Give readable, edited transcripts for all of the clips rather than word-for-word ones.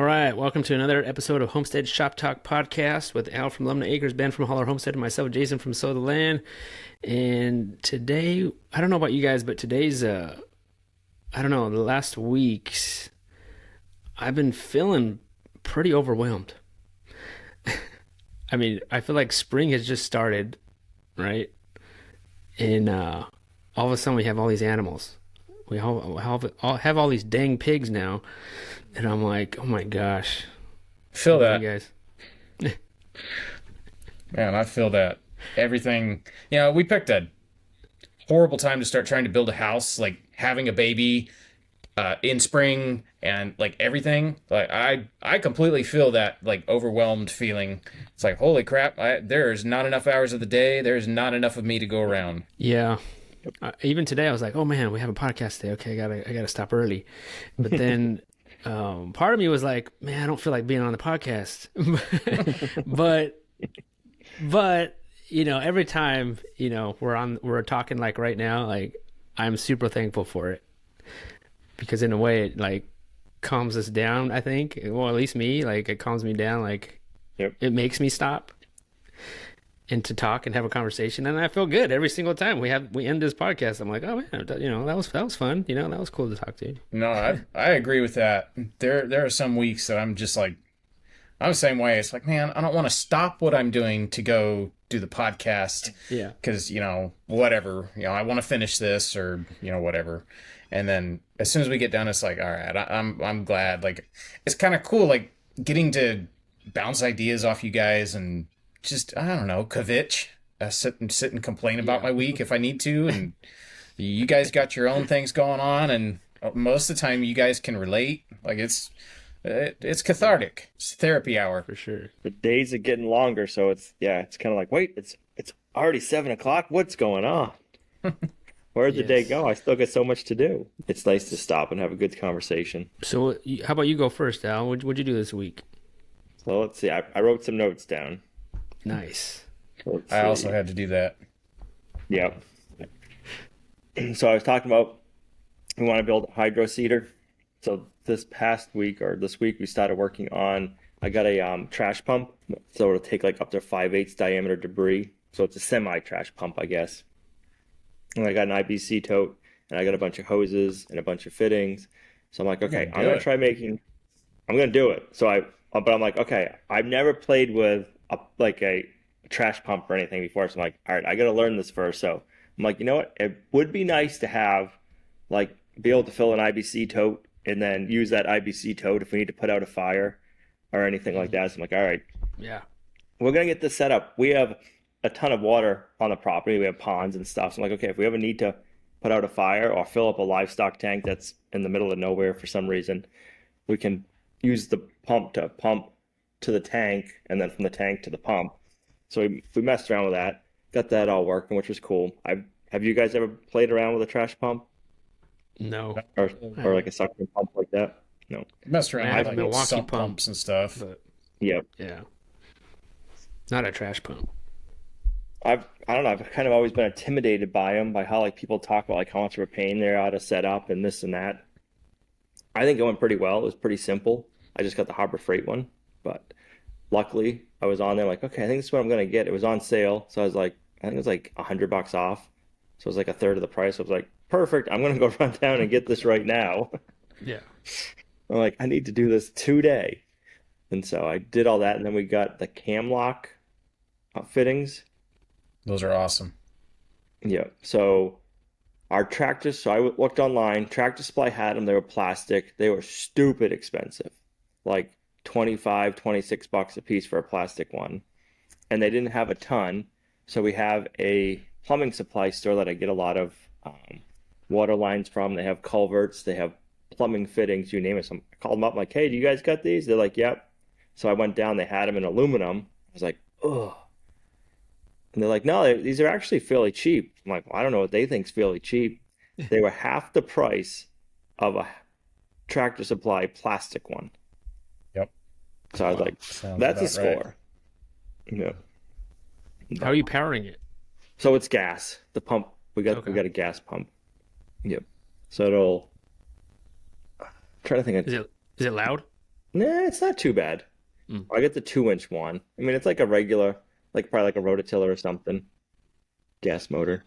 All right, welcome to another episode of Homestead Shop Talk podcast with Al from Lumnah Acres, Ben from Hollar Homestead, and myself, Jason from Sow the Land. And today, I don't know about you guys, but today's, I don't know, the last weeks, I've been feeling pretty overwhelmed. I mean, I feel like spring has just started, right? And all of a sudden, we have all these animals. We all have all these dang pigs now. And I'm like, oh my gosh. Feel that. You guys. Man, I feel that. Everything, we picked a horrible time to start trying to build a house, like having a baby in spring and like everything. Like I completely feel that like overwhelmed feeling. It's like, holy crap, there's not enough hours of the day. There's not enough of me to go around. Yeah. Even today I was like, oh man, we have a podcast today. Okay, I gotta stop early. But then part of me was like, man, I don't feel like being on the podcast. but every time we're talking like right now, like I'm super thankful for it, because in a way it like calms us down. I think, well, at least me, like it calms me down. Like It makes me stop and to talk and have a conversation, and I feel good every single time we end this podcast. I'm like, oh man, that was fun. That was cool to talk to you. No, I agree with that. There are some weeks that I'm just like, I'm the same way. It's like, man, I don't want to stop what I'm doing to go do the podcast. Yeah. Because, whatever, I want to finish this or, whatever. And then as soon as we get done, it's like, all right, I'm glad. Like, it's kind of cool, like getting to bounce ideas off you guys and just, I don't know, kvetch, sit and complain about my week if I need to. And you guys got your own things going on, and most of the time you guys can relate. Like it's cathartic. It's therapy hour For sure. The days are getting longer, so it's kind of like, wait, it's already 7 o'clock. What's going on? Where'd the day go? I still got so much to do. It's nice to stop and have a good conversation. So how about you go first, Al? What'd you do this week? So let's see. I wrote some notes down. Nice. So I also had to do that. Yep. So I was talking about we want to build a hydro seeder. So this week we started working on. I got a trash pump, so it'll take like up to 5/8 diameter debris. So it's a semi trash pump, I guess. And I got an IBC tote, and I got a bunch of hoses and a bunch of fittings. So I'm like, okay, I'm gonna do it. So but I'm like, okay, I've never played with a trash pump or anything before. So I'm like, all right, I got to learn this first. So I'm like, you know what? It would be nice to have, like, be able to fill an IBC tote and then use that IBC tote if we need to put out a fire or anything like that. So I'm like, all right, Yeah. we're going to get this set up. We have a ton of water on the property. We have ponds and stuff. So I'm like, okay, if we ever need to put out a fire or fill up a livestock tank that's in the middle of nowhere for some reason, we can use the pump to the tank and then from the tank to the pump. So we messed around with that, got that all working, which was cool. Have you guys ever played around with a trash pump No. or like a suction pump like that? No. Messed around I have with a like Milwaukee sump pump, pumps and stuff. But Yep. yeah, not a trash pump. I don't know. I've kind of always been intimidated by them, by how like people talk about like how much of a pain they are to set up and this and that. I think it went pretty well. It was pretty simple. I just got the Harbor Freight one, but luckily I was on there like, okay, I think this is what I'm gonna get. It was on sale, so I was like, I think it was like $100 off, so it was like a third of the price. I was like, perfect. I'm gonna go run down and get this right now. Yeah. I'm like, I need to do this today, and so I did all that, and then we got the cam lock fittings. Those are awesome. Yeah. So our tractors, so I looked online, Tractor Supply had them. They were plastic. They were stupid expensive, like 25, 26 bucks a piece for a plastic one. And they didn't have a ton. So we have a plumbing supply store that I get a lot of water lines from. They have culverts, they have plumbing fittings, you name it. So I called them up, like, hey, do you guys got these? They're like, yep. So I went down, they had them in aluminum. I was like, ugh. And they're like, no, these are actually fairly cheap. I'm like, well, I don't know what they think's fairly cheap. They were half the price of a Tractor Supply plastic one. Yep. So I was like, Sounds that's a about right. score. Yeah. How are you powering it? So it's gas. The pump, we got a gas pump. Yep. So it'll, I'm trying to think of, Is it loud? Nah, it's not too bad. Mm. I get the 2-inch one. I mean, it's like a regular, like probably like a rototiller or something, gas motor.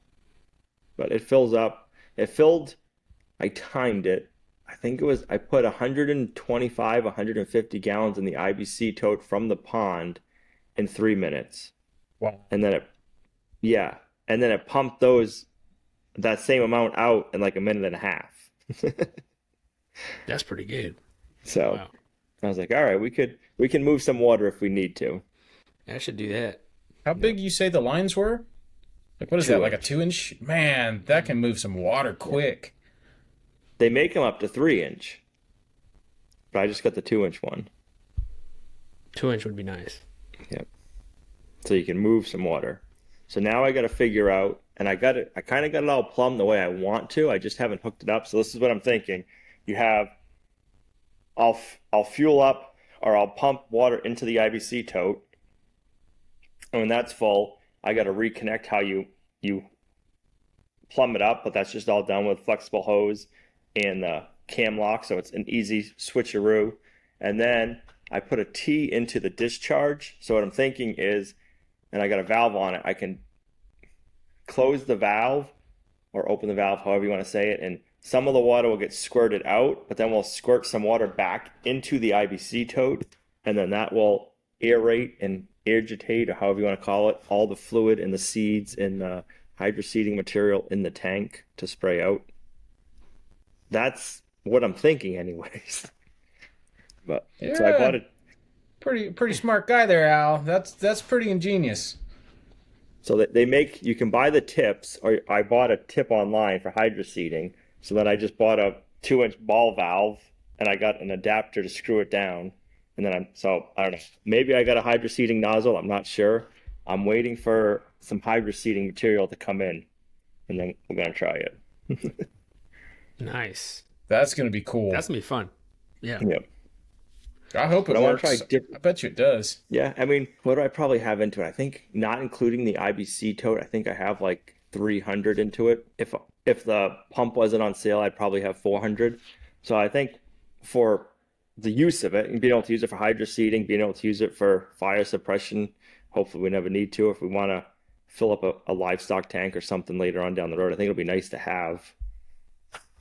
But it fills up. It filled, I timed it. I think it was, I put 125, 150 gallons in the IBC tote from the pond in 3 minutes. Wow. And then yeah. And then it pumped that same amount out in like a minute and a half. That's pretty good. So Wow. I was like, all right, we can move some water if we need to. I should do that. How big you say the lines were? Like, what is that? Like a 2-inch? Man, that can move some water quick. They make them up to 3-inch, but I just got the 2-inch one. 2-inch would be nice. Yep. So you can move some water. So now I got to figure out, and I kind of got it all plumbed the way I want to. I just haven't hooked it up. So this is what I'm thinking. You have, I'll fuel up or I'll pump water into the IBC tote. And when that's full, I got to reconnect how you plumb it up, but that's just all done with flexible hose and the cam lock, so it's an easy switcheroo. And then I put a T into the discharge. So what I'm thinking is, and I got a valve on it, I can close the valve or open the valve, however you want to say it, and some of the water will get squirted out, but then we'll squirt some water back into the IBC tote, and then that will aerate and agitate, or however you want to call it, all the fluid and the seeds and the hydroseeding material in the tank to spray out. That's what I'm thinking anyways. But so I bought it. Pretty smart guy there, Al. That's pretty ingenious. So that they make, you can buy the tips, or I bought a tip online for hydroseeding. So then I just bought a 2-inch ball valve and I got an adapter to screw it down. And then I don't know, maybe I got a hydroseeding nozzle. I'm not sure. I'm waiting for some hydroseeding material to come in and then we're going to try it. Nice. That's gonna be cool. That's going to be fun. Yeah. Yep. I hope it But I wanna works. try I bet you it does. Yeah, I mean, what do I probably have into it? I think not including the IBC tote, I think I have like 300 into it. If the pump wasn't on sale, I'd probably have 400. So I think for the use of it and being able to use it for hydroseeding, being able to use it for fire suppression, hopefully we never need to. If we want to fill up a livestock tank or something later on down the road, I think it'll be nice to have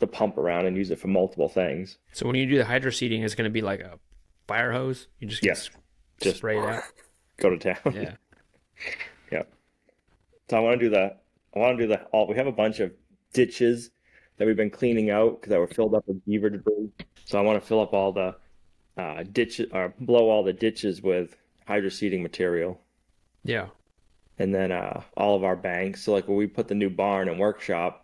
the pump around and use it for multiple things. So when you do the hydroseeding, it's going to be like a fire hose? You just Yes. Just spray it out? Go to town. Yeah. Yeah. So I want to do we have a bunch of ditches that we've been cleaning out because that were filled up with beaver debris. So I want to fill up all the ditches, or blow all the ditches with hydroseeding material. Yeah. And then all of our banks. So like when we put the new barn and workshop,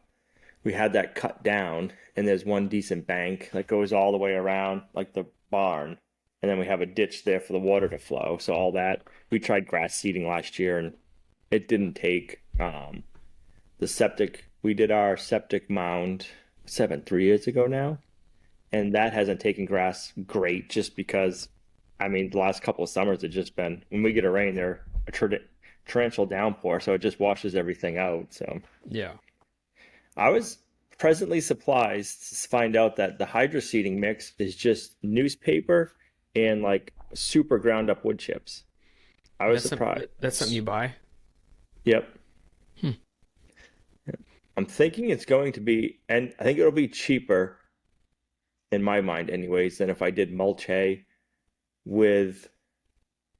we had that cut down, and there's one decent bank that goes all the way around like the barn. And then we have a ditch there for the water to flow. So all that, we tried grass seeding last year and it didn't take. The septic, we did our septic mound 3 years ago now. And that hasn't taken grass great just because, I mean, the last couple of summers it's just been, when we get a rain, they're a torrential downpour. So it just washes everything out. So Yeah. I was pleasantly surprised to find out that the hydroseeding mix is just newspaper and like super ground up wood chips. I was surprised. That's something you buy? Yep. Hmm. I'm thinking it's going to be, and I think it'll be cheaper in my mind anyways, than if I did mulch hay with,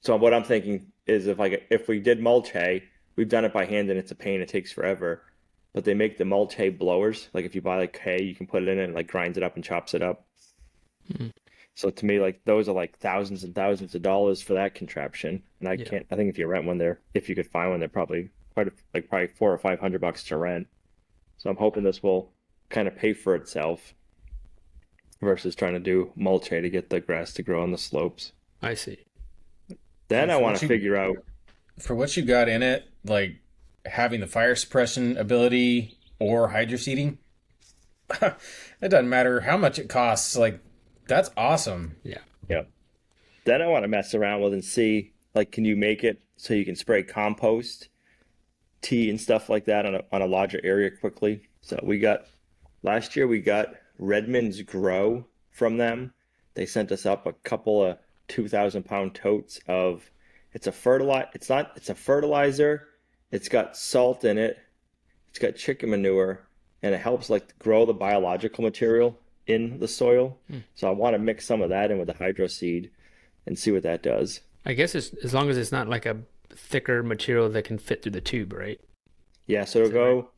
so what I'm thinking is if we did mulch hay, we've done it by hand and it's a pain, it takes forever. But they make the mulch hay blowers. Like if you buy like hay, you can put it in and like grinds it up and chops it up. Mm-hmm. So to me, like those are like thousands and thousands of dollars for that contraption. And I think if you rent one if you could find one, they're probably probably $400 or $500 to rent. So I'm hoping this will kind of pay for itself versus trying to do mulch hay to get the grass to grow on the slopes. I see. Then I want to figure out, for what you got in it, like having the fire suppression ability or hydroseeding, it doesn't matter how much it costs. Like, that's awesome. Yeah. Yeah. Then I want to mess around with and see, like, can you make it so you can spray compost, tea, and stuff like that on a larger area quickly? So last year we got Redmond's Grow from them. they sent us up a couple of 2,000-pound totes of, it's a fertilizer. It's got salt in it. It's got chicken manure, and it helps like grow the biological material in the soil. So I want to mix some of that in with the hydro seed and see what that does. I guess it's as long as it's not like a thicker material that can fit through the tube, right? Yeah, so it'll go.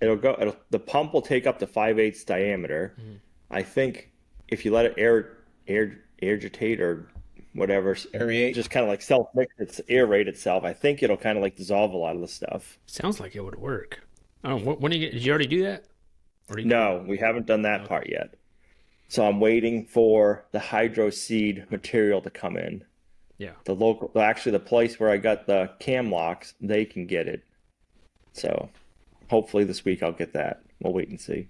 Right? The pump will take up to 5/8 diameter. I think if you let it agitate or whatever, Aerate. just kind of like aerate itself, I think it'll kind of like dissolve a lot of the stuff. Sounds like it would work. Oh, when did you already do that? No, we haven't done that part yet. So I'm waiting for the hydro seed material to come in. Yeah. The place where I got the cam locks, they can get it. So hopefully this week I'll get that. We'll wait and see.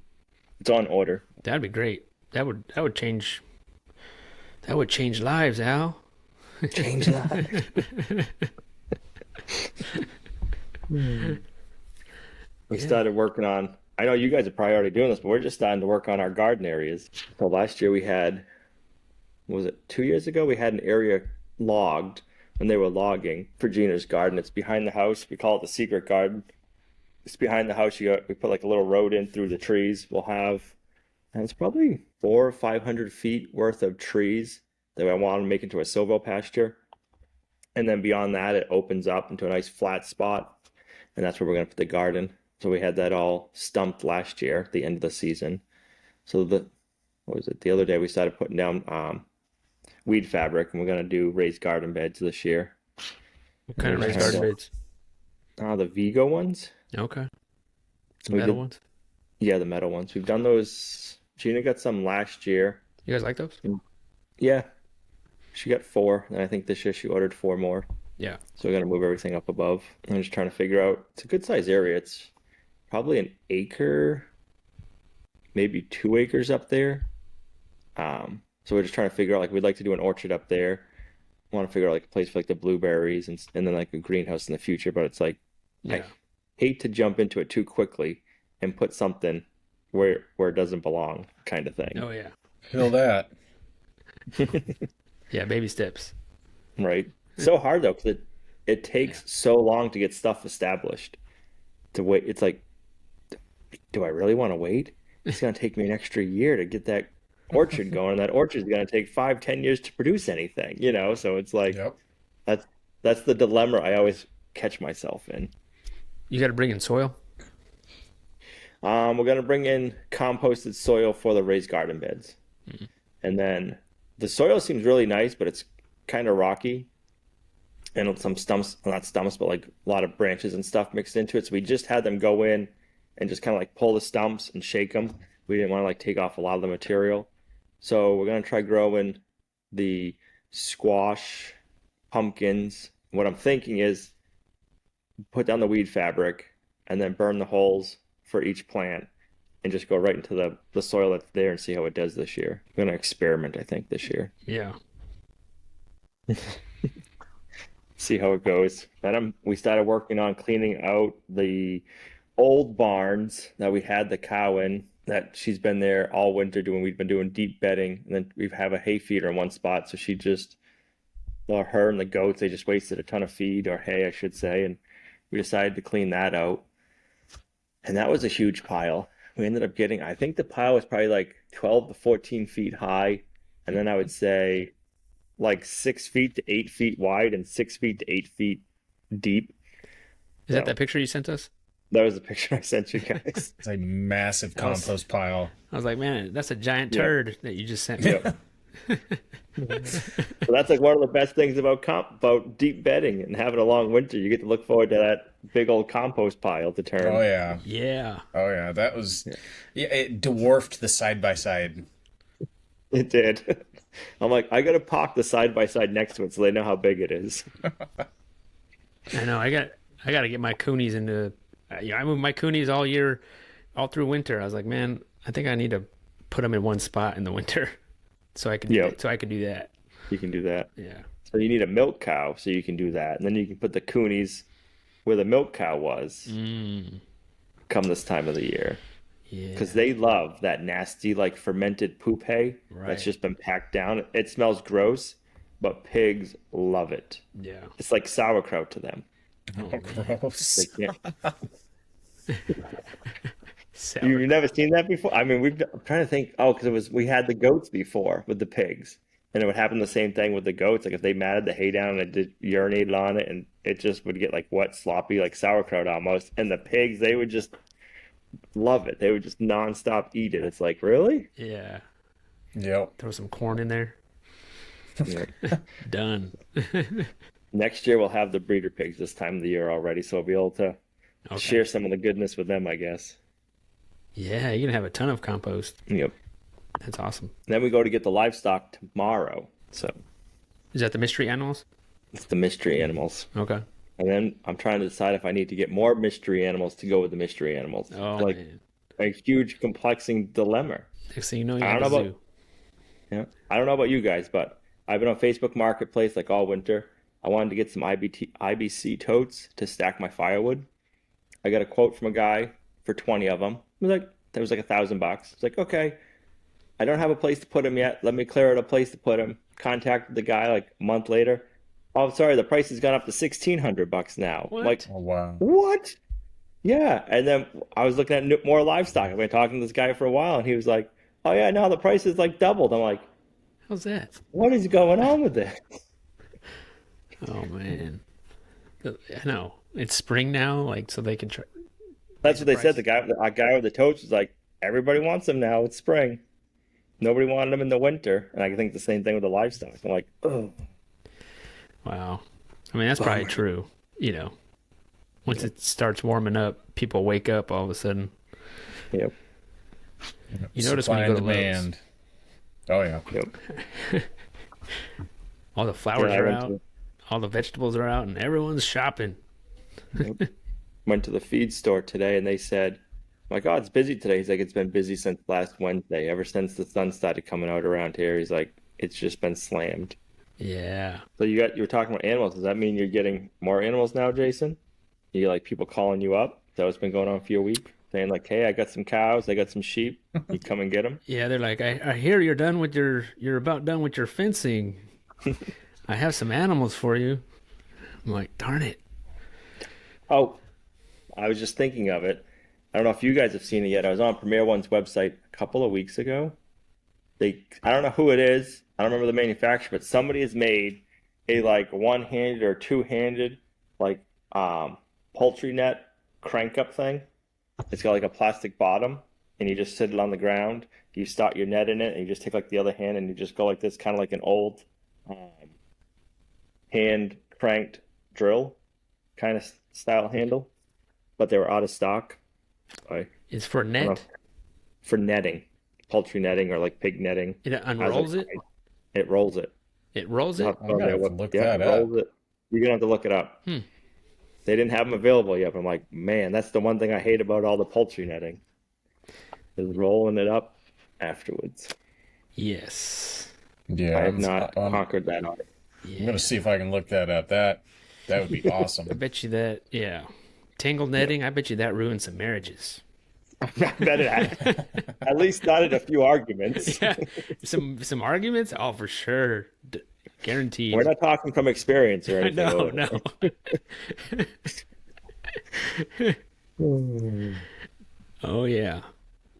It's on order. That'd be great. That would change lives, Al. Change lives. We started working on, I know you guys are probably already doing this, but we're just starting to work on our garden areas. So last year we had, was it 2 years ago? We had an area logged when they were logging for Gina's garden. It's behind the house. We call it the secret garden. It's behind the house. We put like a little road in through the trees. And it's probably 400 or 500 feet worth of trees that I want to make into a silvo pasture. And then beyond that, it opens up into a nice flat spot. And that's where we're going to put the garden. So we had that all stumped last year at the end of the season. So the other day we started putting down weed fabric, and we're going to do raised garden beds this year. What kind of raised garden beds? The Vigo ones. Okay. The metal ones? Yeah, the metal ones. We've done those. Gina got some last year. You guys like those? Yeah. She got 4, and I think this year she ordered 4 more. Yeah. So we're going to move everything up above. I'm just trying to figure out, it's a good size area. It's probably an acre, maybe 2 acres up there. So we're just trying to figure out, like, we'd like to do an orchard up there. I want to figure out like a place for like the blueberries and then like a greenhouse in the future. But it's like, I hate to jump into it too quickly and put something where it doesn't belong, kind of thing. Oh yeah. Feel that. Yeah, baby steps. Right. So hard though, because it takes so long to get stuff established. To wait, it's like, do I really want to wait? It's going to take me an extra year to get that orchard going. That orchard's going to take 5-10 years to produce anything, So it's like, that's the dilemma I always catch myself in. You got to bring in soil. We're going to bring in composted soil for the raised garden beds. Mm-hmm. And then the soil seems really nice, but it's kind of rocky. And some stumps, not stumps, but like a lot of branches and stuff mixed into it. So we just had them go in and just kind of like pull the stumps and shake them. We didn't want to like take off a lot of the material. So we're going to try growing the squash, pumpkins. What I'm thinking is put down the weed fabric and then burn the holes for each plant and just go right into the soil that's there and see how it does this year. We're going to experiment, I think, this year. Yeah. See how it goes. Then we started working on cleaning out the old barns that we had the cow in, that she's been there all winter we've been doing deep bedding, and then we have a hay feeder in one spot, so her and the goats, they just wasted a ton of feed, or hay I should say, and we decided to clean that out. And that was a huge pile. We ended up getting, I think the pile was probably like 12 to 14 feet high, and then I would say like 6 feet to 8 feet wide and 6 feet to 8 feet deep. Is that picture you sent us? That was the picture I sent you guys. It's a massive compost pile. I was like, man, that's a giant turd that you just sent me. Yep. So that's like one of the best things about deep bedding and having a long winter. You get to look forward to that big old compost pile to turn. Oh yeah. Yeah. Oh yeah. That was it dwarfed the side by side. It did. I'm like, I gotta park the side by side next to it so they know how big it is. I know. I got to get my coonies into. I moved my coonies all year, all through winter. I was like, man, I think I need to put them in one spot in the winter, so I can do that. You can do that. Yeah. So you need a milk cow, so you can do that, and then you can put the coonies where the milk cow was. Come this time of the year. Yeah. because they love that nasty, like fermented poop hay Right. that's just been packed down. It smells gross, but pigs love it. Yeah. It's like sauerkraut to them. Oh, man. Gross. They can't. Sour. You've never seen that before? I mean, I'm trying to think. Oh, because we had the goats before with the pigs, and it would happen the same thing with the goats. Like if they matted the hay down and it did urinated on it, and it just would get like wet, sloppy, like sauerkraut almost. And the pigs, they would just love it. They would just nonstop eat it. It's like, really? Yeah. Yep. Throw some corn in there. Yeah. Done. Next year we'll have the breeder pigs this time of the year already, so we'll be able to Okay. share some of the goodness with them, I guess. Yeah, you're gonna have a ton of compost. Yep. That's awesome. Then we go to get the livestock tomorrow. So Is that the mystery animals? it's the mystery animals. Okay. And then I'm trying to decide if I need to get more mystery animals to go with the mystery animals. Oh, Like man. a huge complexing dilemma. Next thing you know, you I have a don't know zoo. Yeah. I don't know about you guys, but I've been on Facebook Marketplace like all winter. I wanted to get some IBC totes to stack my firewood. I got a quote from a guy for 20 of them. It was like $1,000. It's like, okay, I don't have a place to put them yet. Let me clear out a place to put them. Contacted the guy like a month later. Oh, sorry, the price has gone up to $1,600 now. What? Like, Oh, wow. what? Yeah. And then I was looking at more livestock. I've been talking to this guy for a while, and he was like, oh, yeah, now the price is like doubled. I'm like, How's that? what is going on with this? Oh man. I know. It's spring now, like so they can try. That's what they Price. said. The guy with the totes was like, everybody wants them now. It's spring. Nobody wanted them in the winter. And I think the same thing with the livestock. I'm like, oh. Wow. I mean, that's probably Bummer. true. You know, once it starts warming up, people wake up all of a sudden. Yep. You notice Supply when you and go to Lowe's. demand. Oh, yeah. Yep. All the flowers Yeah, I are went out, to- all the vegetables are out, and everyone's shopping. Went to the feed store today, and they said, my God, it's busy today. He's like, it's been busy since last Wednesday. Ever since the sun started coming out around here, he's like, it's just been slammed. Yeah. So you were talking about animals. Does that mean you're getting more animals now, Jason? You like people calling you up? Is that what's been going on for a week? Saying like, hey, I got some cows, I got some sheep. You come and get them? Yeah, they're like, I hear you're about done with your fencing. I have some animals for you. I'm like, darn it. Oh, I was just thinking of it. I don't know if you guys have seen it yet. I was on Premier One's website a couple of weeks ago. I don't know who it is. I don't remember the manufacturer, but somebody has made a like one-handed or two-handed like poultry net crank up thing. It's got like a plastic bottom, and you just sit it on the ground. You start your net in it, and you just take like the other hand, and you just go like this, kind of like an old hand cranked drill kind of style handle. But they were out of stock. It's for don't know. net. For netting, poultry netting or like pig netting. It unrolls it. It rolls it. It rolls it. I'm gonna have to look that it up. rolls it. You're gonna have to look it up. Hmm. They didn't have them available yet. But I'm like, man, that's the one thing I hate about all the poultry netting is rolling it up afterwards. Yes. Yeah. I have not conquered that art. Yeah. I'm gonna see if I can look that up. That would be awesome. I bet you that. Yeah. Tangled netting. I bet you that ruined some marriages. I bet it at least started a few arguments. Yeah. Some arguments. Oh, for sure. Guaranteed. We're not talking from experience or anything. No. Oh yeah.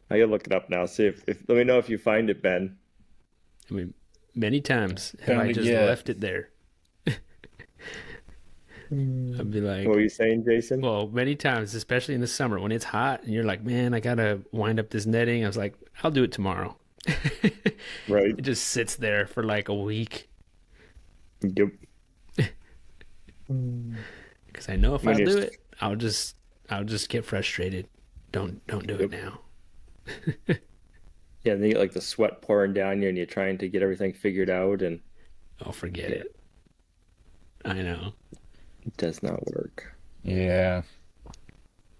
I gotta look it up now. See if let me know if you find it, Ben. I mean, many times have Found I it just yet. left it there. I'd be like, What were you saying, Jason? well, many times, especially in the summer when it's hot and you're like, man, I gotta wind up this netting. I was like, I'll do it tomorrow. Right. It just sits there for like a week Yep. because I know if When I you're do it, I'll just get frustrated. Don't do it now. Yeah, and then you get like the sweat pouring down you, and you're trying to get everything figured out, and Oh, forget it. I know. it does not work. Yeah.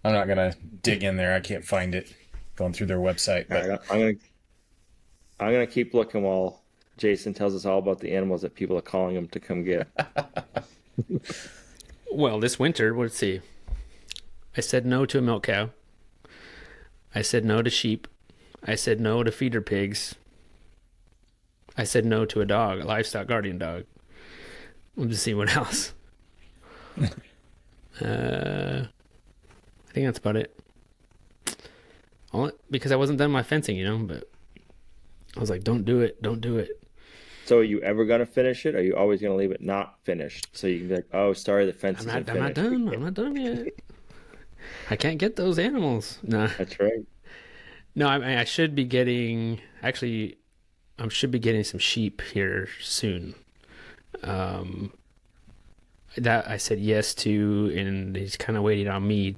I'm not gonna dig in there. I can't find it. Going through their website, All but right, I'm gonna keep looking while Jason tells us all about the animals that people are calling him to come get. Well, this winter, let's see. I said no to a milk cow. I said no to sheep. I said no to feeder pigs. I said no to a dog, a livestock guardian dog. We'll just see what else. I think that's about it. Because I wasn't done my fencing, but I was like, don't do it. Don't do it. So are you ever gonna finish it? Or are you always gonna leave it not finished? So you can be like, oh, sorry, the fence isn't I'm not finished. done. I'm not done yet. I can't get those animals. No. That's right. No, I should be getting, actually, I should be getting some sheep here soon. That I said yes to, and he's kind of waiting on me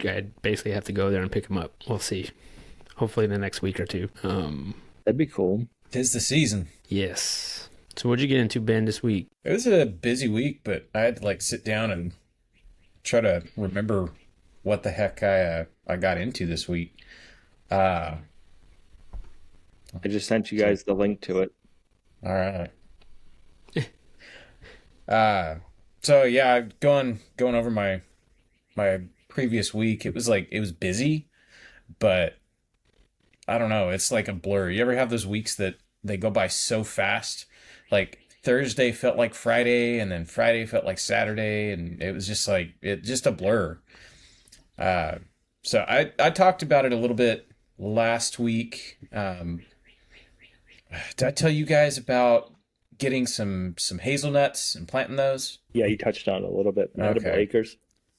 I basically have to go there and pick him up. We'll see. Hopefully in the next week or two. That'd be cool. 'Tis the season. Yes. So what'd you get into, Ben, this week? It was a busy week, but I had to like sit down and try to remember what the heck I got into this week. I just sent you guys the link to it. All right. So yeah, going over my previous week, it was busy, but I don't know, it's like a blur. You ever have those weeks that they go by so fast? Like Thursday felt like Friday, and then Friday felt like Saturday, and it was just a blur. So I talked about it a little bit last week. Did I tell you guys about getting some hazelnuts and planting those? Yeah, you touched on it a little bit. Edible Okay. acres.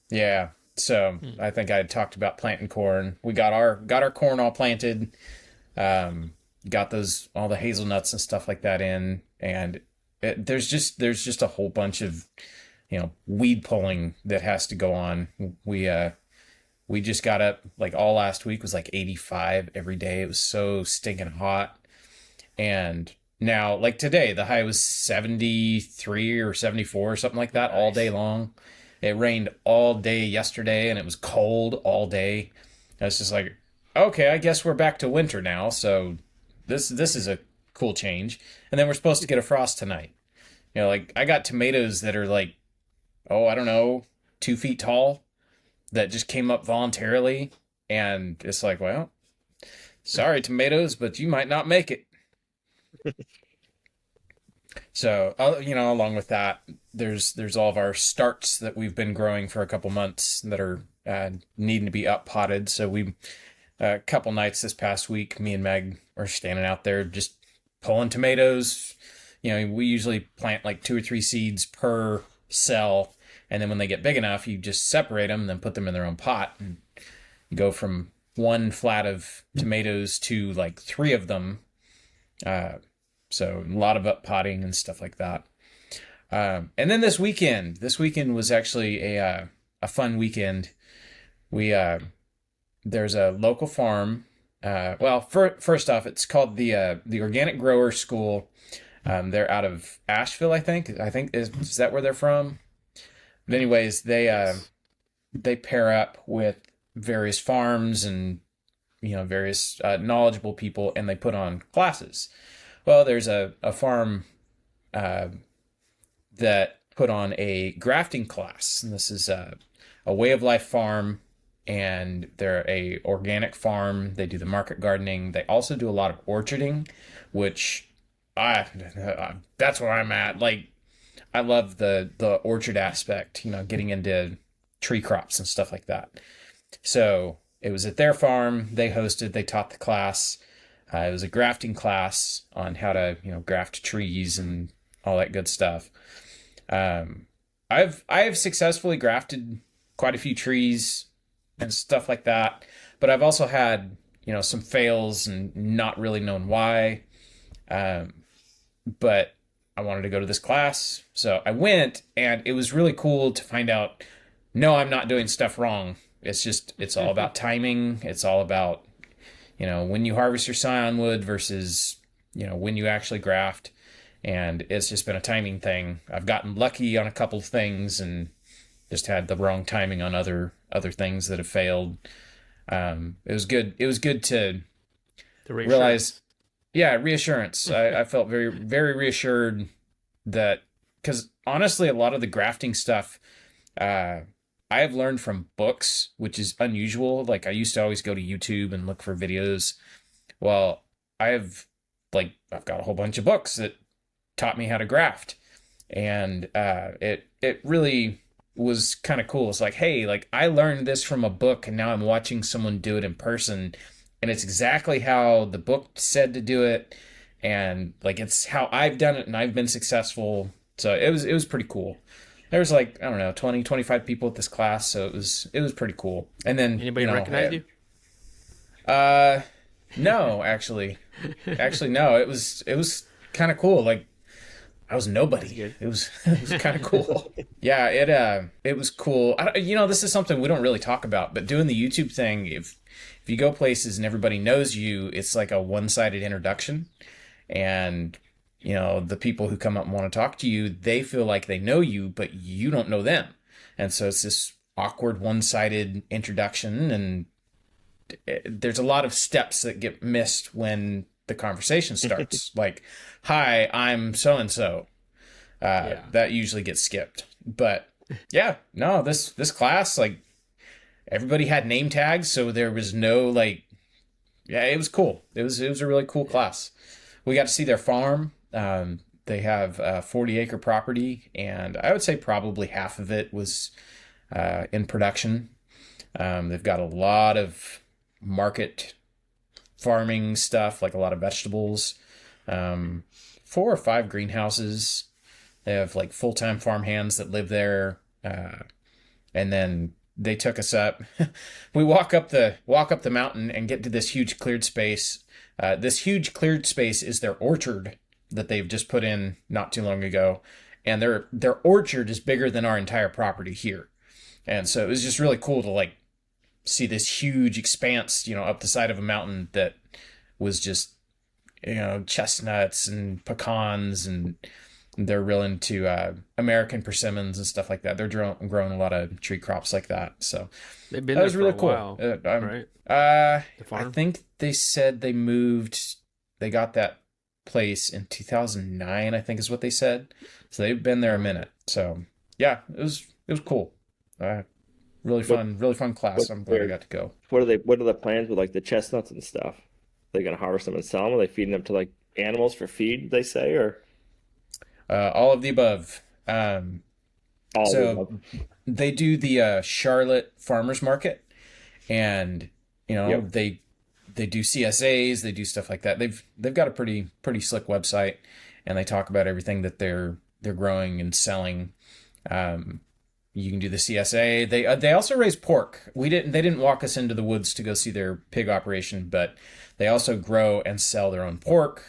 Yeah. So I think I had talked about planting corn. We got our corn all planted. Got all the hazelnuts and stuff like that in, and there's just a whole bunch of weed pulling that has to go on. We just got up like all last week was like 85 every day. It was so stinking hot, and now like today the high was 73 or 74 or something like that all day long. It rained all day yesterday, and it was cold all day. And it's just like, okay, I guess we're back to winter now. So this is a cool change. And then we're supposed to get a frost tonight. Like I got tomatoes that are like, I don't know, 2 feet tall that just came up voluntarily. And it's like, well, sorry, tomatoes, but you might not make it. So, along with that, there's all of our starts that we've been growing for a couple months that are needing to be up potted. So we, a couple nights this past week, me and Meg are standing out there just pulling tomatoes. We usually plant like 2 or 3 seeds per cell. And then when they get big enough, you just separate them and then put them in their own pot. And you go from one flat of tomatoes to like 3 of them. So a lot of up potting and stuff like that. And then this weekend was actually a fun weekend. There's a local farm. First off, it's called the Organic Grower School. They're out of Asheville, I think. Is that where they're from? But anyways, they pair up with various farms and various knowledgeable people, and they put on classes. Well, there's a farm that put on a grafting class. And this is a way of life farm, and they're a organic farm. They do the market gardening. They also do a lot of orcharding, which that's where I'm at. Like, I love the orchard aspect, getting into tree crops and stuff like that. So it was at their farm. They taught the class. It was a grafting class on how to, graft trees and all that good stuff. I've successfully grafted quite a few trees and stuff like that, but I've also had, some fails and not really known why. But I wanted to go to this class, so I went, and it was really cool to find out, no, I'm not doing stuff wrong. It's all about timing. It's all about, when you harvest your scion wood versus, when you actually graft. And it's just been a timing thing. I've gotten lucky on a couple of things and just had the wrong timing on other things that have failed. It was good. It was good to realize, reassurance. I felt very, very reassured that, because honestly, a lot of the grafting stuff, I I have learned from books, which is unusual. Like I used to always go to YouTube and look for videos. Well, I've got a whole bunch of books that taught me how to graft, and it really was kind of cool. It's like, hey, like I learned this from a book, and now I'm watching someone do it in person, and it's exactly how the book said to do it, and like it's how I've done it, and I've been successful. So it was pretty cool. There was like, I don't know, 20, 25 people at this class, so it was pretty cool. And then Anybody recognize you? No, actually no. It was kind of cool. Like I was nobody. It was kind of cool. Yeah, it was cool. This is something we don't really talk about, but doing the YouTube thing, if you go places and everybody knows you, it's like a one-sided introduction, and the people who come up and want to talk to you, they feel like they know you, but you don't know them. And so it's this awkward one-sided introduction, and there's a lot of steps that get missed when the conversation starts. Like, hi, I'm so-and-so. That usually gets skipped. But yeah, no, this class, like everybody had name tags. So there was no it was cool. It was a really cool class. We got to see their farm. They have a 40-acre property, and I would say probably half of it was in production. They've got a lot of market farming stuff, like a lot of vegetables, 4 or 5 greenhouses. They have like full-time farm hands that live there. And then they took us up. We walk up the mountain and get to this huge cleared space. This huge cleared space is their orchard that they've just put in not too long ago. And their orchard is bigger than our entire property here. And so it was just really cool to like see this huge expanse, up the side of a mountain that was just, chestnuts and pecans, and they're real into American persimmons and stuff like that. They're growing a lot of tree crops like that. So They've been that there was for really a cool. while, right? The farm? I think they said they got that place in 2009, I think is what they said. So they've been there a minute. So yeah, it was cool. Really fun class. I'm glad I got to go. What are the plans with like the chestnuts and stuff? They're gonna harvest them and sell them? Are they feeding them to like animals for feed, they say, or all of the above. all of the above? They do the Charlotte Farmers Market, and Yep. they do CSAs, they do stuff like that. They've got a pretty slick website, and they talk about everything that they're growing and selling. You can do the CSA. They also raise pork. They didn't walk us into the woods to go see their pig operation, but they also grow and sell their own pork.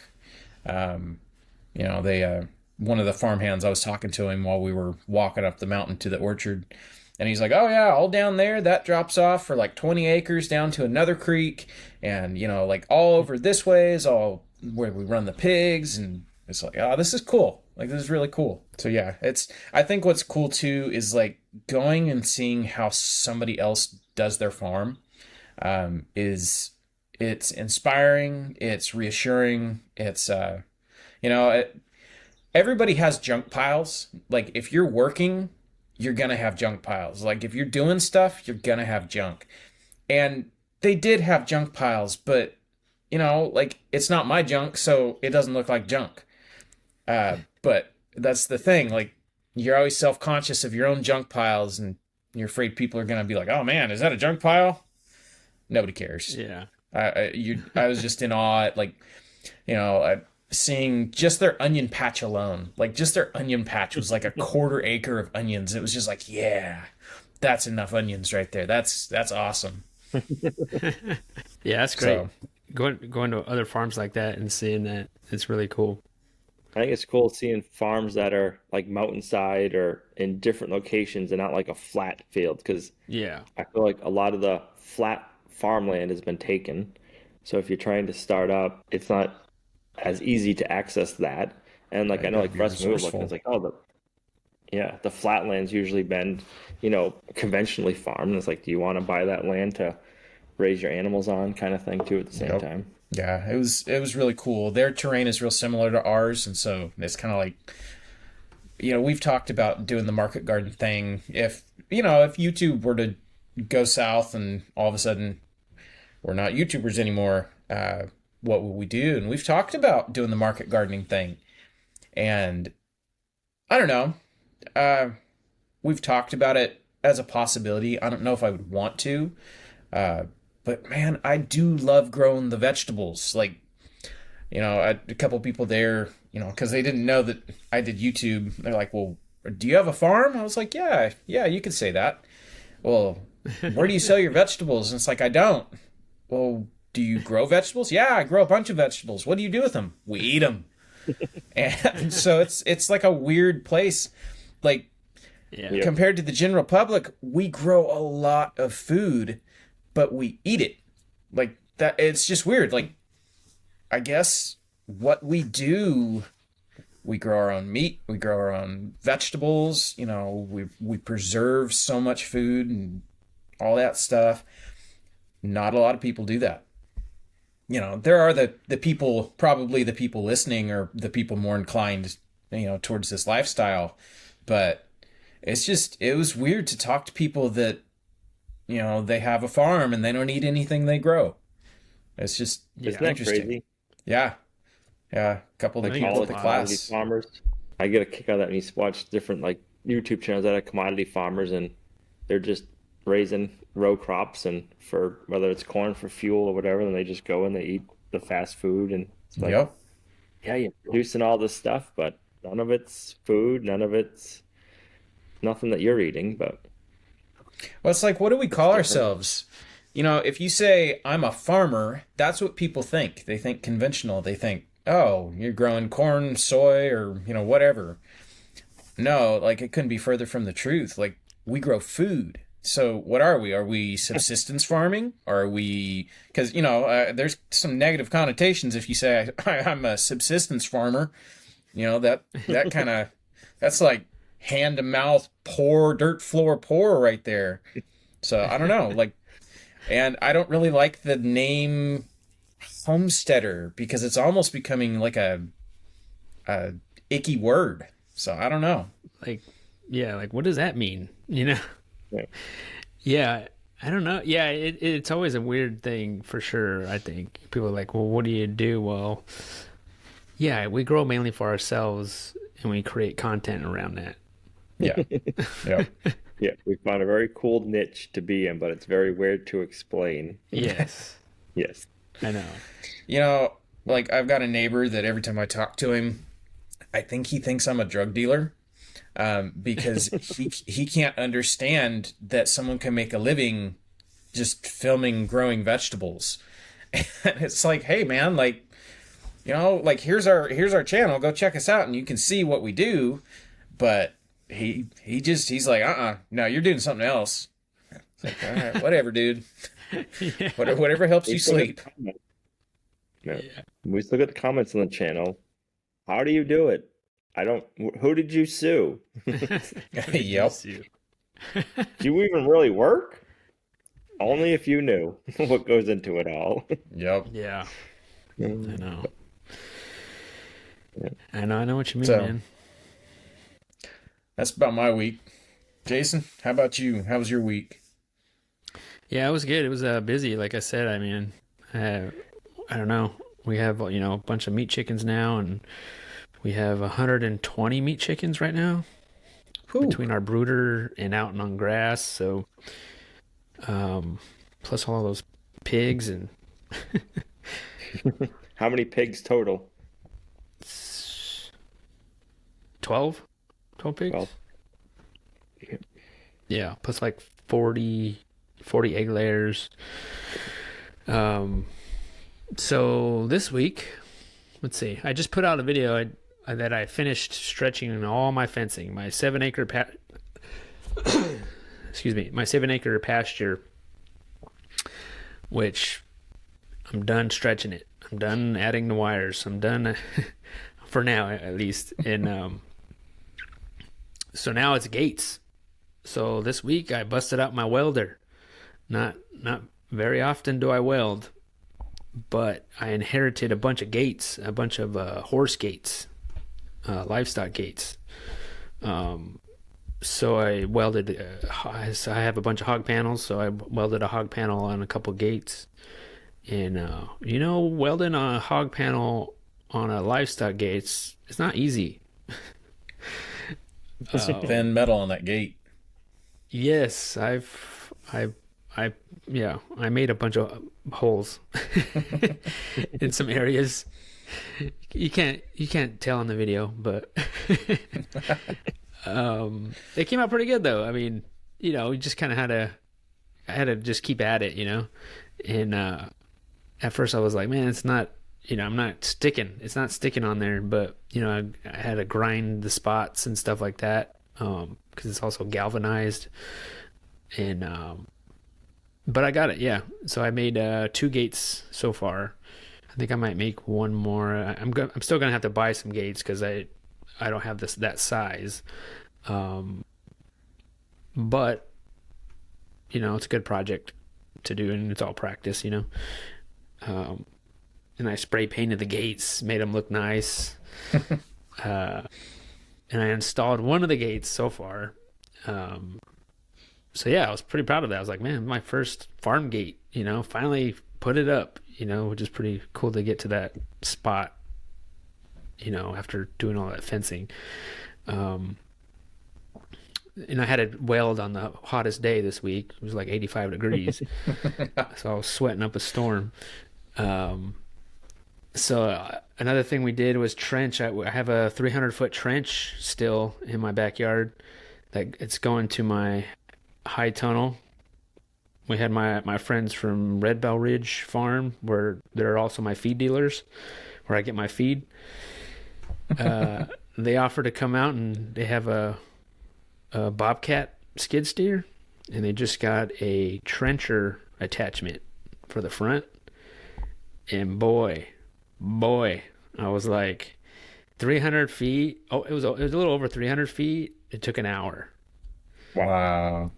They one of the farm hands, I was talking to him while we were walking up the mountain to the orchard, and he's like, "Oh yeah, all down there that drops off for like 20 acres down to another creek, and like all over this way is all where we run the pigs." And it's like, "Oh, this is cool. Like this is really cool." So yeah, I think what's cool too is like going and seeing how somebody else does their farm. It's inspiring, it's reassuring, it's everybody has junk piles. Like if you're working, you're gonna have junk piles. Like if you're doing stuff, you're gonna have junk. And they did have junk piles, but it's not my junk, so it doesn't look like junk. But that's the thing. Like you're always self-conscious of your own junk piles, and you're afraid people are gonna be like, "Oh man, is that a junk pile?" Nobody cares. Yeah. I was just in awe at seeing just their onion patch alone. Like just their onion patch was like a 1/4 acre of onions. It was just like, yeah, that's enough onions right there. That's awesome. Yeah, that's great. So, Going to other farms like that and seeing that, it's really cool. I think it's cool seeing farms that are like mountainside or in different locations and not like a flat field, because Yeah. I feel like a lot of the flat farmland has been taken. So if you're trying to start up, it's not as easy to access that. And like I know, like for us, when we were looking, it's like, the flatland's usually been, conventionally farmed. And it's like, do you want to buy that land to raise your animals on, kind of thing too at the same time? Yeah, it was really cool. Their terrain is real similar to ours, and so it's kind of like, we've talked about doing the market garden thing. If if YouTube were to go south and all of a sudden we're not YouTubers anymore, what would we do? And we've talked about doing the market gardening thing. And I don't know. We've talked about it as a possibility. I don't know if I would want to. But man, I do love growing the vegetables. Like, a couple people there, because they didn't know that I did YouTube. They're like, well, do you have a farm? I was like, yeah, you could say that. Well, where do you sell your vegetables? And it's like, I don't. Well, do you grow vegetables? Yeah, I grow a bunch of vegetables. What do you do with them? We eat them. And so it's like a weird place. Like, compared to the general public, we grow a lot of food, but we eat it. Like that, it's just weird. Like, I guess what we do, we grow our own meat, we grow our own vegetables, we preserve so much food and all that stuff. Not a lot of people do that. There are the people, probably the people listening or the people more inclined, towards this lifestyle. But it was weird to talk to people that, they have a farm and they don't eat anything they grow. It's just interesting. Crazy? Yeah. A couple of the people at the class. Farmers. I get a kick out of that when you watch different YouTube channels that have commodity farmers, and they're just raising row crops, and for whether it's corn for fuel or whatever, and they just go and they eat the fast food, and it's like, yeah, you're producing all this stuff, but none of it's food, none of it's nothing that you're eating. But well, it's like, what do we call ourselves? If you say I'm a farmer, that's what people think. They think conventional. They think, oh, you're growing corn, soy, or whatever. No, it couldn't be further from the truth. Like, we grow food. So what are we? Are we subsistence farming? Are we, because, there's some negative connotations if you say I'm a subsistence farmer, that kind of, that's like hand to mouth, dirt floor pour right there. So I don't know, and I don't really like the name homesteader because it's almost becoming like a icky word. So I don't know. What does that mean? Yeah, I don't know. Yeah, it's always a weird thing for sure. I think people are like, well, what do you do? Well, yeah, we grow mainly for ourselves and we create content around that. Yeah. Yeah, we found a very cool niche to be in, but it's very weird to explain. Yes. Yes. I know. I've got a neighbor that every time I talk to him, I think he thinks I'm a drug dealer. Because he can't understand that someone can make a living just filming growing vegetables. And it's like, hey man, here's our channel, go check us out and you can see what we do. But he's like, no, you're doing something else. It's like, all right, whatever, dude. Yeah. Whatever helps you sleep. Yeah. We still get the comments on the channel. How do you do it? Who did you sue? Yep. Do you even really work? Only if you knew what goes into it all. Yep. Yeah. I know. Yeah. I know what you mean, man. That's about my week. Jason, how about you? How was your week? Yeah, it was good. It was busy. Like I said, I mean, I don't know. We have, a bunch of meat chickens now, and we have 120 meat chickens right now. Ooh. Between our brooder and out and on grass. So, plus all those pigs and. How many pigs total? 12 pigs. 12. Yeah, plus 40 egg layers. So this week, let's see. I just put out a video that I finished stretching all my fencing, my 7-acre my 7-acre pasture, which I'm done stretching it. I'm done adding the wires. I'm done for now, at least. And so now it's gates. So this week I busted out my welder. Not very often do I weld, but I inherited a bunch of gates, a bunch of horse gates, livestock gates. So I welded. So I have a bunch of hog panels, so I welded a hog panel on a couple gates. And welding a hog panel on a livestock gate, it's not easy. Thin metal on that gate. Yes, I, yeah, I made a bunch of holes in some areas. You can't tell in the video, but they came out pretty good though. I mean, you just kind of I had to just keep at it, and at first I was like, man, it's not, I'm not sticking. It's not sticking on there, but I had to grind the spots and stuff like that, because it's also galvanized, and but I got it, yeah. So I made 2 gates so far. I think I might make one more. I'm still gonna have to buy some gates because I don't have that size, but it's a good project to do, and it's all practice, and I spray painted the gates, made them look nice. And I installed one of the gates so far. So yeah, I was pretty proud of that. I was like, man, my first farm gate, finally put it up, which is pretty cool to get to that spot, after doing all that fencing. And I had it weld on the hottest day this week. It was like 85 degrees. So I was sweating up a storm. So another thing we did was trench. I have a 300-foot trench still in my backyard that it's going to my high tunnel. We had my friends from Red Bell Ridge Farm, where they're also my feed dealers, where I get my feed. They offered to come out, and they have a Bobcat skid steer, and they just got a trencher attachment for the front. And boy, I was like, 300 feet. Oh, it was a little over 300 feet. It took an hour. Wow.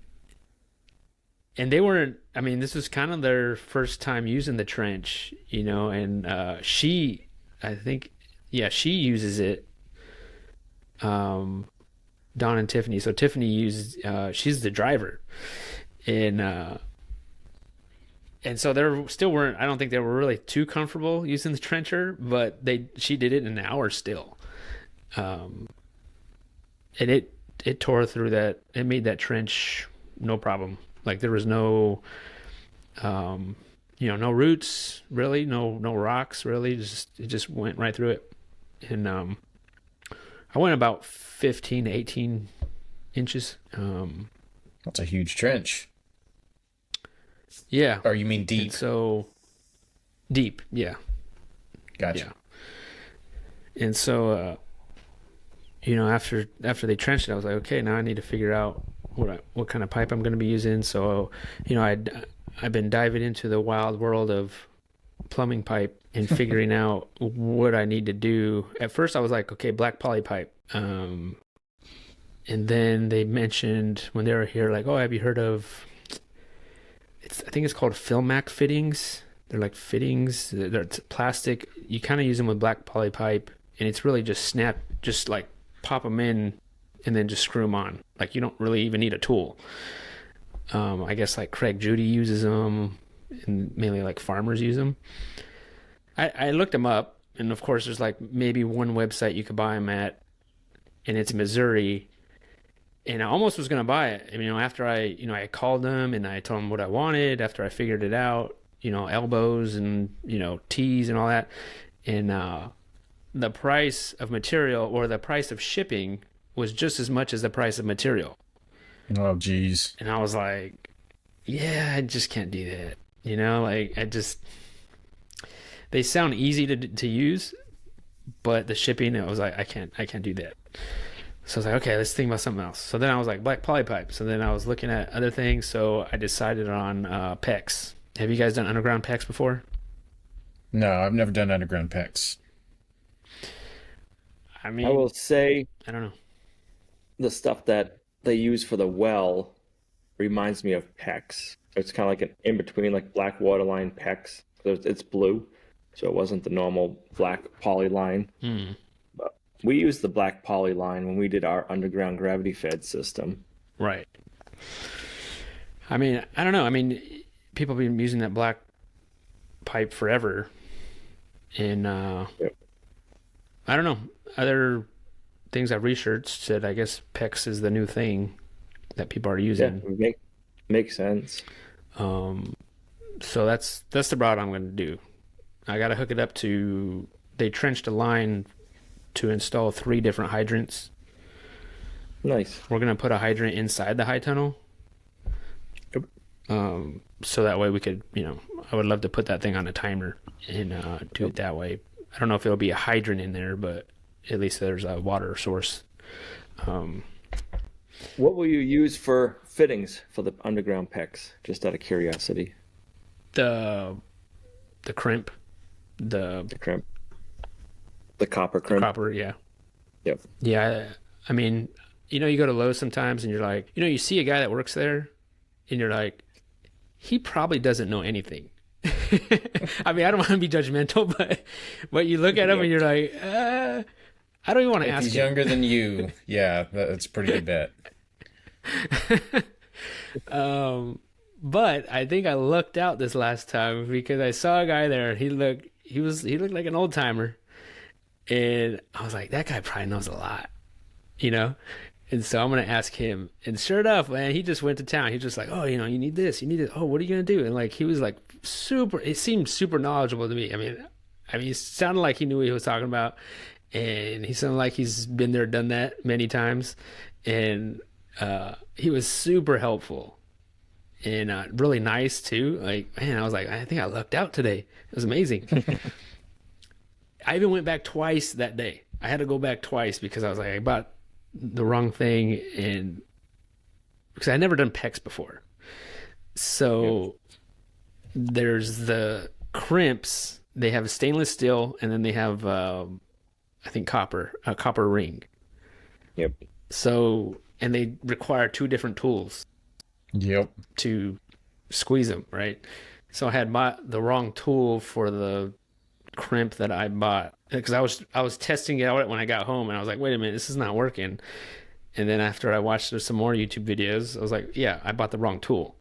And they weren't, I mean, this was kind of their first time using the trench, and she uses it. Dawn and Tiffany. So Tiffany uses, she's the driver. And so they still weren't, I don't think they were really too comfortable using the trencher, but she did it in an hour still. And it tore through that, it made that trench no problem. Like there was no, no roots really, no rocks really. It just went right through it. And I went about 15 to 18 inches. That's a huge trench. Yeah. Or you mean deep? And so deep, yeah. Gotcha. Yeah. And so, after they trenched it, I was like, okay, now I need to figure out what kind of pipe I'm going to be using. So, I've been diving into the wild world of plumbing pipe and figuring out what I need to do. At first, I was like, okay, black poly pipe. And then they mentioned when they were here, like, oh, have you heard of? I think it's called Filmac fittings. They're like fittings. They're plastic. You kind of use them with black poly pipe, and it's really just like pop them in, and then just screw them on. Like you don't really even need a tool. I guess like Craig Judy uses them, and mainly like farmers use them. I looked them up, and of course there's like maybe one website you could buy them at, and it's Missouri. And I almost was going to buy it. I mean, after I called them and I told them what I wanted, after I figured it out, elbows and, T's and all that. And the price of material or the price of shipping was just as much as the price of material. Oh, geez. And I was like, yeah, I just can't do that. They sound easy to use, but the shipping, it was like, I can't do that. So I was like, okay, let's think about something else. So then I was like, black poly pipe. So then I was looking at other things. So I decided on PEX. Have you guys done underground PEX before? No, I've never done underground PEX. I mean, I will say, I don't know. the stuff that they use for the well reminds me of PEX. It's kind of like an in-between, like black waterline PEX. It's blue, so it wasn't the normal black poly line. we used the black poly line when we did our underground gravity fed system. Right. I mean, I don't know. I mean, people have been using that black pipe forever. And Yep. I don't know. Other things I've researched said I guess PEX is the new thing that people are using. Yeah, makes sense. So that's the route I'm going to do. I got to hook it up to. They trenched a line to install 3 different hydrants. Nice. We're going to put a hydrant inside the high tunnel. Yep. So that way we could, I would love to put that thing on a timer and do it that way. I don't know if it'll be a hydrant in there, but at least there's a water source. What will you use for fittings for the underground PEX? Just out of curiosity. The crimp, The crimp. The copper crimp. copper, yeah. Yep. Yeah, I mean, you go to Lowe's sometimes and you're like, you see a guy that works there and you're like, he probably doesn't know anything. I mean, I don't want to be judgmental, but you look at him and you're like, I don't even want to If ask he's him. younger than you, yeah, that's a pretty good bet. But I think I lucked out this last time because I saw a guy there. He looked like an old timer, and I was like, that guy probably knows a lot, And so I'm gonna ask him. And sure enough, man, he just went to town. He's just like, oh, you need this, you need it. Oh, what are you gonna do? And like he was like super. It seemed super knowledgeable to me. I mean, it sounded like he knew what he was talking about, and he sounded like he's been there, done that many times, and he was super helpful. And really nice too. Like, man, I was like, I think I lucked out today. It was amazing. I even went back twice that day. I had to go back twice because I was like, I bought the wrong thing, and because I never done PEX before. So there's the crimps. They have stainless steel, and then they have I think a copper ring. Yep. So, and they require 2 different tools. Yep. To squeeze them, right? So I had bought the wrong tool for the crimp that I bought because I was testing it out when I got home, and I was like, wait a minute, this is not working. And then after I watched some more YouTube videos, I was like, yeah, I bought the wrong tool.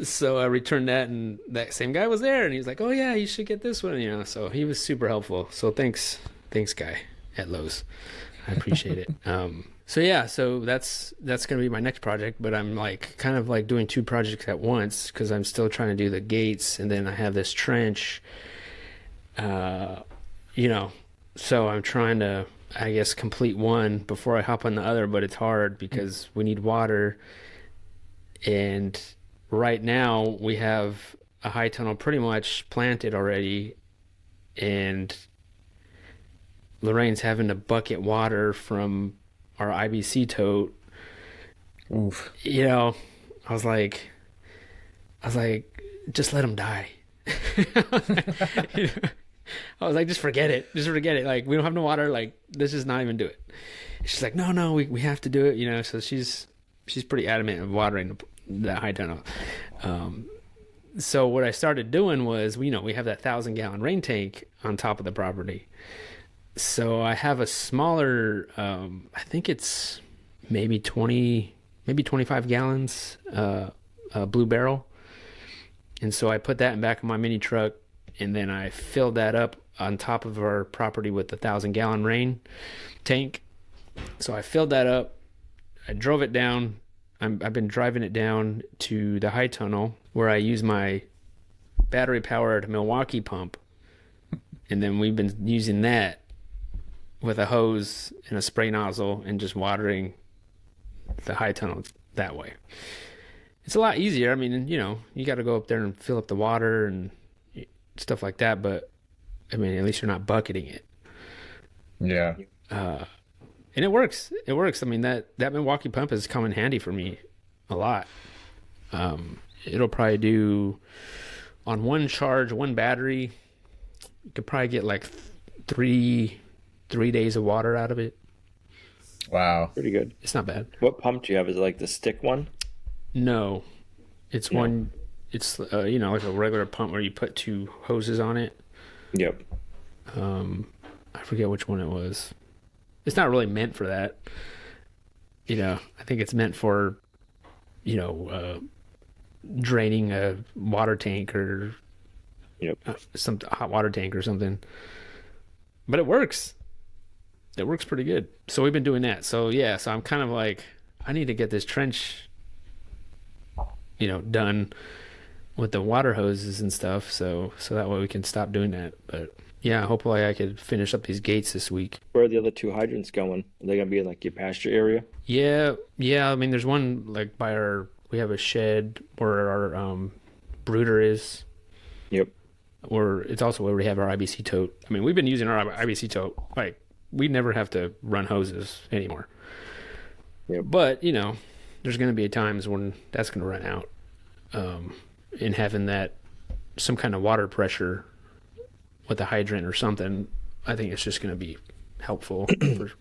So I returned that, and that same guy was there, and he was like, oh yeah, you should get this one, So he was super helpful. So thanks guy at Lowe's. I appreciate it. So yeah, so that's gonna be my next project, but I'm like kind of like doing 2 projects at once because I'm still trying to do the gates, and then I have this trench. So I'm trying to, I guess, complete one before I hop on the other, but it's hard because we need water, and right now we have a high tunnel pretty much planted already, and Lorraine's having to bucket water from our IBC tote. Oof. I was like, just let him die. I was like, just forget it. Like, we don't have no water. Like, let's just not even do it. And she's like, no, we have to do it. So she's pretty adamant of watering that high tunnel. So what I started doing was, we have that 1,000-gallon rain tank on top of the property. So I have a smaller, I think it's maybe 25 gallons, blue barrel. And so I put that in the back of my mini truck, and then I filled that up on top of our property with the 1,000-gallon rain tank. So I filled that up. I drove it down. I've been driving it down to the high tunnel where I use my battery-powered Milwaukee pump. And then we've been using that with a hose and a spray nozzle and just watering the high tunnel that way. It's a lot easier. I mean, you got to go up there and fill up the water and stuff like that, but I mean, at least you're not bucketing it. Yeah. And it works. I mean, that Milwaukee pump has come in handy for me a lot. It'll probably do, on one charge, one battery, you could probably get like 3 days of water out of it. Wow. Pretty good. It's not bad. What pump do you have? Is it like the stick one? No, it's one. It's like a regular pump where you put 2 hoses on it. Yep. I I forget which one it was. It's not really meant for that. I think it's meant for, draining a water tank or some hot water tank or something. But it works. It works pretty good. So we've been doing that. So yeah, so I'm kind of like, I need to get this trench, done with the water hoses and stuff. So that way we can stop doing that. But yeah, hopefully I could finish up these gates this week. Where are the other 2 hydrants going? Are they gonna be in like your pasture area? Yeah. I mean, there's one like we have a shed where our brooder is. Yep. Or it's also where we have our IBC tote. I mean, we've been using our IBC tote. Like, we never have to run hoses anymore. Yep. But, there's going to be times when that's going to run out. And having that, some kind of water pressure with a hydrant or something, I think it's just going to be helpful for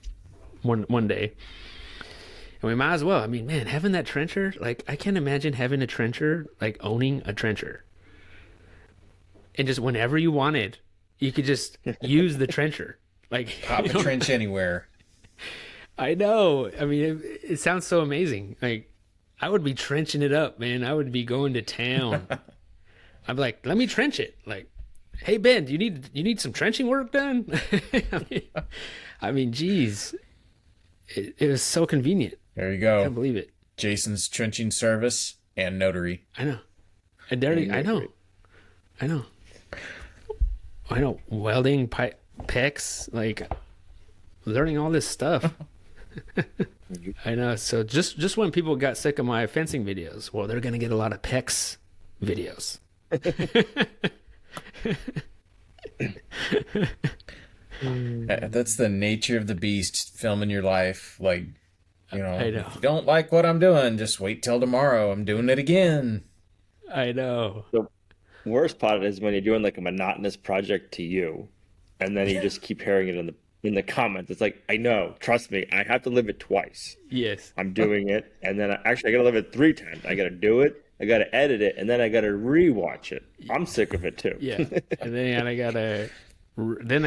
one day. And we might as well. I mean, man, having that trencher, like, I can't imagine having a trencher, like, owning a trencher. And just whenever you wanted, you could just use the trencher. Like, Pop a trench anywhere. I know. I mean, it sounds so amazing. Like, I would be trenching it up, man. I would be going to town. I'd be like, let me trench it. Like, hey, Ben, do you need some trenching work done? I mean, geez. It was so convenient. There you go. I can't believe it. Jason's trenching service and notary. I know. I know. Welding, pecs, like learning all this stuff. I know. So just when people got sick of my fencing videos, well, they're gonna get a lot of pecs videos. That's the nature of the beast, filming your life. Like, I know. If you don't like what I'm doing, just wait till tomorrow. I'm doing it again. I know. The worst part of it is when you're doing like a monotonous project to you, and then you just keep hearing it in the comments. It's like, I know, trust me, I have to live it twice. Yes. I'm doing it, and then I gotta live it 3 times. I gotta do it, I gotta edit it, and then I gotta rewatch it. I'm sick of it too. Yeah. And then I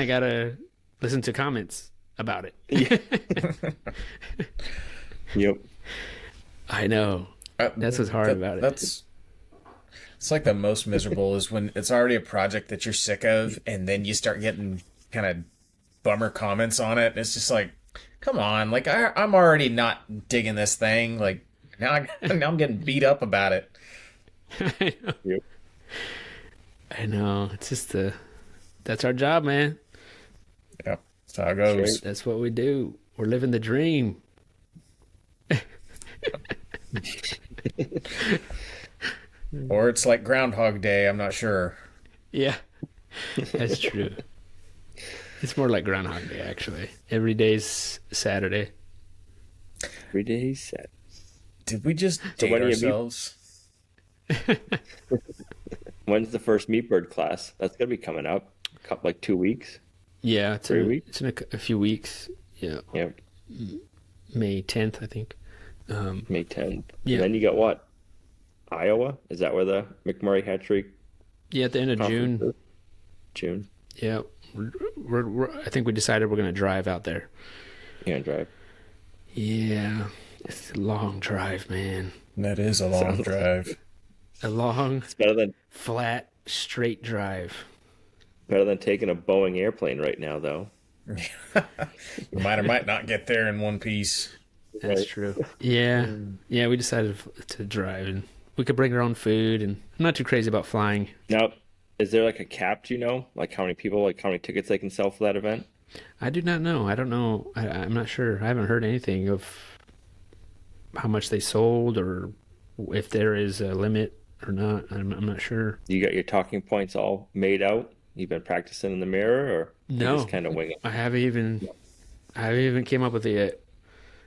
gotta listen to comments about it. Yeah. Yep. I know. That's what's hard about it. It's like the most miserable is when it's already a project that you're sick of, and then you start getting kind of bummer comments on it. And it's just like, come on, like I'm already not digging this thing. Like now I'm getting beat up about it. I know. Yep. I know. It's just that's our job, man. Yeah, that's how it goes. That's what we do. We're living the dream. Or it's like Groundhog Day. I'm not sure. Yeah, that's true. It's more like Groundhog Day, actually. Every day's Saturday. Every day set. Did we just date ourselves? When's the first Meat Bird class? That's gonna be coming up. Like 2 weeks. Yeah, it's 3 weeks. It's in a few weeks. Yeah. Yep. May 10th, I think. May 10th. Yeah. And then you got what? Iowa? Is that where the McMurray Hatchery? Yeah, at the end of June. Is? June. Yeah, I think we decided we're gonna drive out there. You're gonna drive. Yeah, it's a long drive, man. That is a long drive. A long, It's better than flat, straight drive. taking a Boeing airplane right now, though. You might or might not get there in one piece. That's Right. true. Yeah, we decided to drive, and we could bring our own food, and I'm not too crazy about flying. Now, is there like a cap? Do you know, like how many people, like how many tickets they can sell for that event? I do not know. I don't know. I'm not sure. I haven't heard anything of how much they sold or if there is a limit or not. I'm not sure. You got your talking points all made out? You've been practicing in the mirror, or you No. just kind of wing it? I haven't even came up with it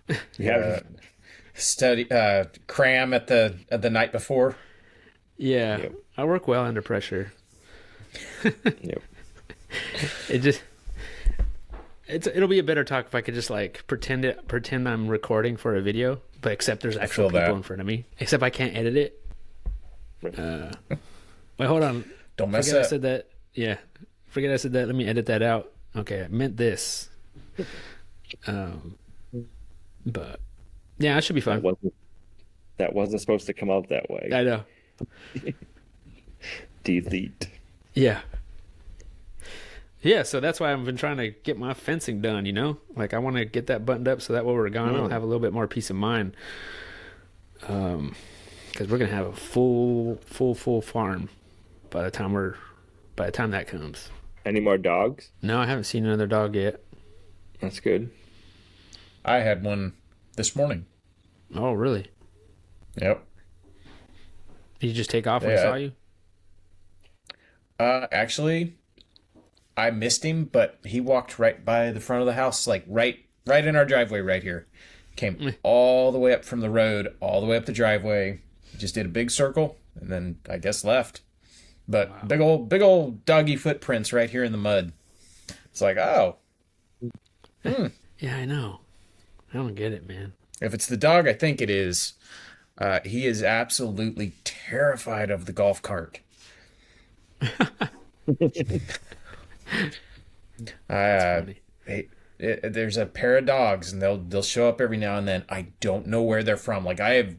yet. Yeah. Study cram at the night before. Yeah, Yep. I work well under pressure. Yep. It'll be a better talk if I could just like pretend I'm recording for a video, but except there's actual feel people that. in front of me. Except I can't edit it. Wait, hold on. Don't mess Forget I up. said that. Yeah, forget I said that. Let me edit that out. Okay, I meant this. But yeah, it should be fun. That wasn't supposed to come out that way. I know. Delete. Yeah. Yeah, so that's why I've been trying to get my fencing done, you know? Like, I want to get that buttoned up so that when we're gone, I'll have a little bit more peace of mind. Because we're going to have a full farm by the time that comes. Any more dogs? No, I haven't seen another dog yet. That's good. I had one this morning. Oh, really? Yep. Did you just take off when he saw you? Actually, I missed him, but he walked right by the front of the house, like right in our driveway right here. Came all the way up from the road, all the way up the driveway. Just did a big circle, and then I guess left. But wow. big old doggy footprints right here in the mud. It's like, oh. Yeah, I know. I don't get it, man. If it's the dog, I think it is. He is absolutely terrified of the golf cart. There's a pair of dogs, and they'll show up every now and then. I don't know where they're from. I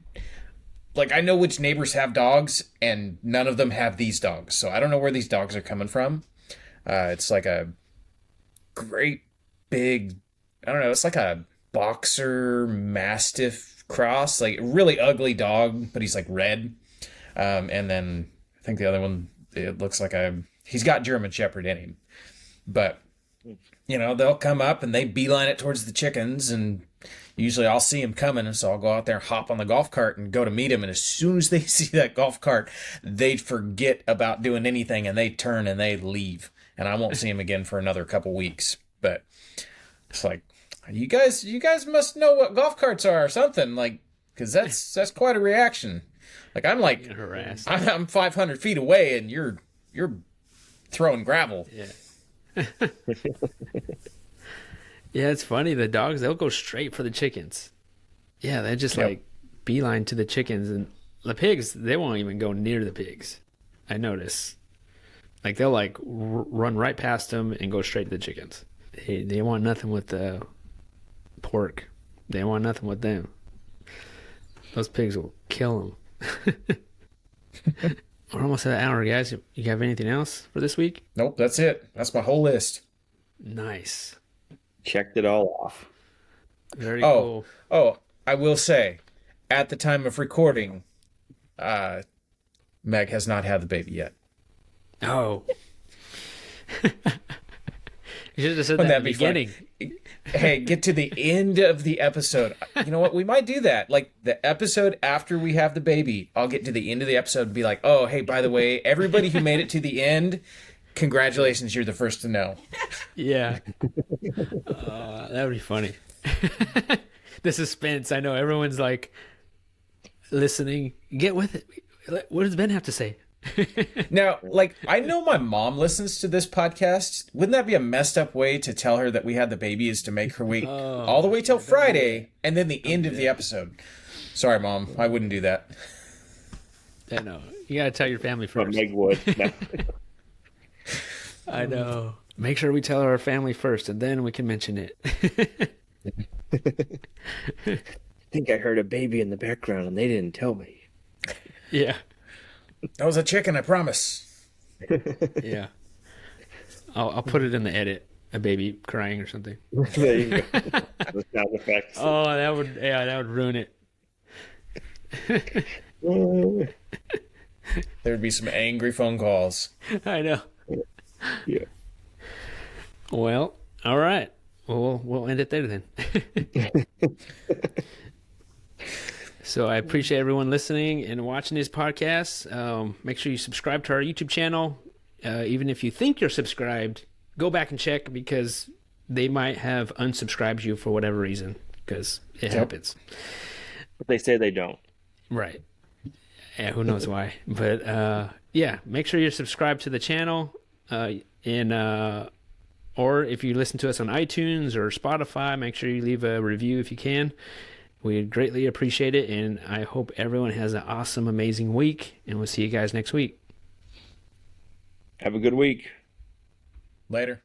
know which neighbors have dogs, and none of them have these dogs. So I don't know where these dogs are coming from. It's like a great big, I don't know, it's like a boxer mastiff cross, like a really ugly dog, but he's like red. And then I think the other one, it looks like he's got German Shepherd in him. But, you know, they'll come up and they beeline it towards the chickens, and usually I'll see them coming, and so I'll go out there and hop on the golf cart and go to meet them. And as soon as they see that golf cart, they forget about doing anything, and they turn and they leave. And I won't see them again for another couple weeks. But it's like, you guys must know what golf carts are or something, like, because that's quite a reaction. Like, I'm like, I'm 500 feet away, and you're throwing gravel. Yeah. Yeah, it's funny. The dogs, they'll go straight for the chickens. Yeah, they just like beeline to the chickens, and the pigs, they won't even go near the pigs. I notice. Like, they'll like run right past them and go straight to the chickens. They want nothing with the pork. They want nothing with them. Those pigs will kill them. We're almost at an hour, guys. You have anything else for this week? Nope, that's it. That's my whole list. Nice. Checked it all off. Very cool. Oh, I will say, at the time of recording, Meg has not had the baby yet. Oh. You should have said that at the beginning. Hey, get to the end of the episode. You know what? We might do that. Like, the episode after we have the baby, I'll get to the end of the episode and be like, oh, hey, by the way, everybody who made it to the end, congratulations, you're the first to know. Yeah. That would be funny. The suspense. I know everyone's like listening. Get with it. What does Ben have to say? Now, like, I know my mom listens to this podcast. Wouldn't that be a messed up way to tell her that we had the baby, is to make her wait all the way till Friday and then the end of the episode? Sorry, Mom. I wouldn't do that. I know. You got to tell your family first. Meg would. No. I know. Make sure we tell our family first, and then we can mention it. I think I heard a baby in the background, and they didn't tell me. Yeah. That was a chicken, I promise. Yeah. I'll put it in the edit. A baby crying or something. There you go. The sound effects. Oh, that would ruin it. There would be some angry phone calls. I know. Yeah. Well, all right. Well, we'll end it there then. So I appreciate everyone listening and watching these podcasts. Make sure you subscribe to our YouTube channel. Even if you think you're subscribed, go back and check, because they might have unsubscribed you for whatever reason, because it happens. But they say they don't. Right. Yeah, who knows why. But yeah, make sure you're subscribed to the channel. Or if you listen to us on iTunes or Spotify, make sure you leave a review if you can. We greatly appreciate it, and I hope everyone has an awesome, amazing week, and we'll see you guys next week. Have a good week. Later.